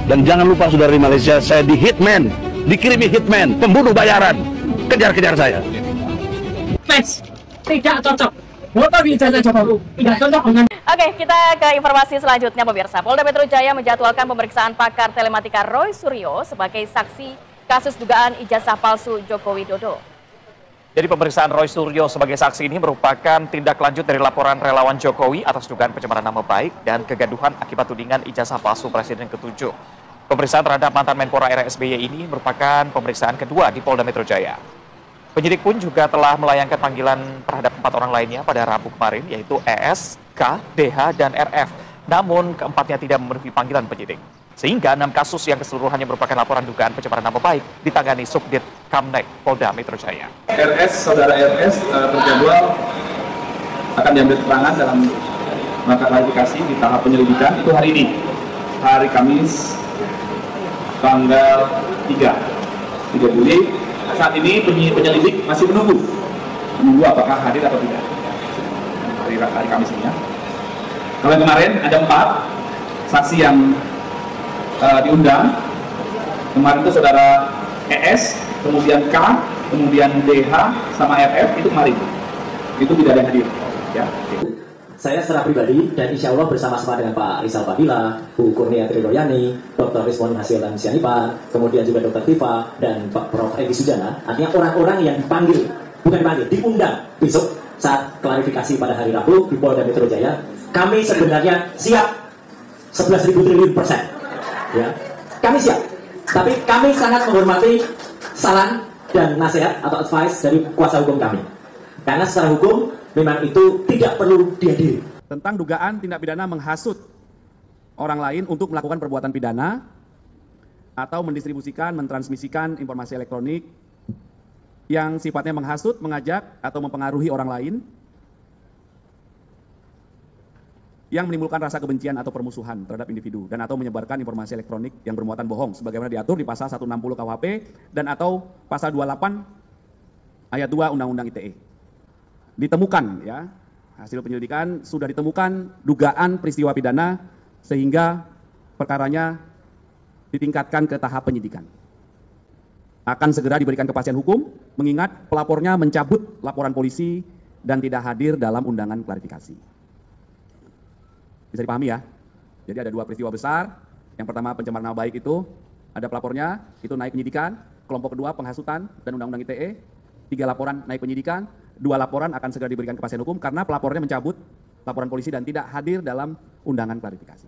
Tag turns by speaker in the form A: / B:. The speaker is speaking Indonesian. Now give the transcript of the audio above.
A: Dan jangan lupa saudara di Malaysia, saya di hitman, dikirimi hitman, pembunuh bayaran, kejar-kejar saya.
B: Fans, tidak cocok. Motor ijazah Jokowi tidak cocok dengan.
C: Oke, kita ke informasi selanjutnya pemirsa. Polda Metro Jaya menjadwalkan pemeriksaan pakar telematika Roy Suryo sebagai saksi kasus dugaan ijazah palsu Joko Widodo.
D: Jadi pemeriksaan Roy Suryo sebagai saksi ini merupakan tindak lanjut dari laporan relawan Jokowi atas dugaan pencemaran nama baik dan kegaduhan akibat tudingan ijazah palsu Presiden ke-7. Pemeriksaan terhadap mantan Menpora era SBY ini merupakan pemeriksaan kedua di Polda Metro Jaya. Penyidik pun juga telah melayangkan panggilan terhadap 4 orang lainnya pada Rabu kemarin, yaitu ES, K, DH, dan RF. Namun keempatnya tidak memenuhi panggilan penyidik. Sehingga 6 kasus yang keseluruhannya merupakan laporan dugaan pencemaran nama baik ditangani Subdit Kamnek Polda Metro Jaya.
E: Saudara RS terjadwal akan diambil keterangan dalam rangka klarifikasi di tahap penyelidikan itu hari ini, hari Kamis, tanggal 3 Juli. Saat ini penyelidik masih menunggu apakah hadir atau tidak hari Kamis ini ya. Kalau kemarin ada 4 saksi yang diundang. Kemarin itu saudara ES, kemudian K, kemudian DH, sama RF, itu kemarin. Itu tidak ada yang hadir. Ya.
F: Saya secara pribadi dan insya Allah bersama-sama dengan Pak Rizal Fadila, Bu Kurnia Tridoyani, Dr. Rizwan Hasiltan Sianipar, kemudian juga Dr. Tifa dan Pak Prof. Egy Sujana, artinya orang-orang yang dipanggil, bukan dipanggil, diundang besok saat klarifikasi pada hari Rabu di Polda Metro Jaya, kami sebenarnya siap 11.000 triliun %. Ya, kami siap, tapi kami sangat menghormati saran dan nasihat atau advice dari kuasa hukum kami, karena secara hukum memang itu tidak perlu dihadiri.
G: Tentang dugaan tindak pidana menghasut orang lain untuk melakukan perbuatan pidana atau mendistribusikan, mentransmisikan informasi elektronik yang sifatnya menghasut, mengajak atau mempengaruhi orang lain yang menimbulkan rasa kebencian atau permusuhan terhadap individu dan atau menyebarkan informasi elektronik yang bermuatan bohong sebagaimana diatur di pasal 160 KUHP dan atau pasal 28 ayat 2 Undang-Undang ITE. Ditemukan ya, hasil penyelidikan sudah ditemukan dugaan peristiwa pidana sehingga perkaranya ditingkatkan ke tahap penyidikan. Akan segera diberikan kepastian hukum mengingat pelapornya mencabut laporan polisi dan tidak hadir dalam undangan klarifikasi. Bisa dipahami ya. Jadi ada 2 peristiwa besar. Yang pertama pencemaran nama baik itu ada pelapornya, itu naik penyidikan. Kelompok kedua penghasutan dan Undang-Undang ITE. 3 laporan naik penyidikan, 2 laporan akan segera diberikan kepastian hukum karena pelapornya mencabut laporan polisi dan tidak hadir dalam undangan klarifikasi.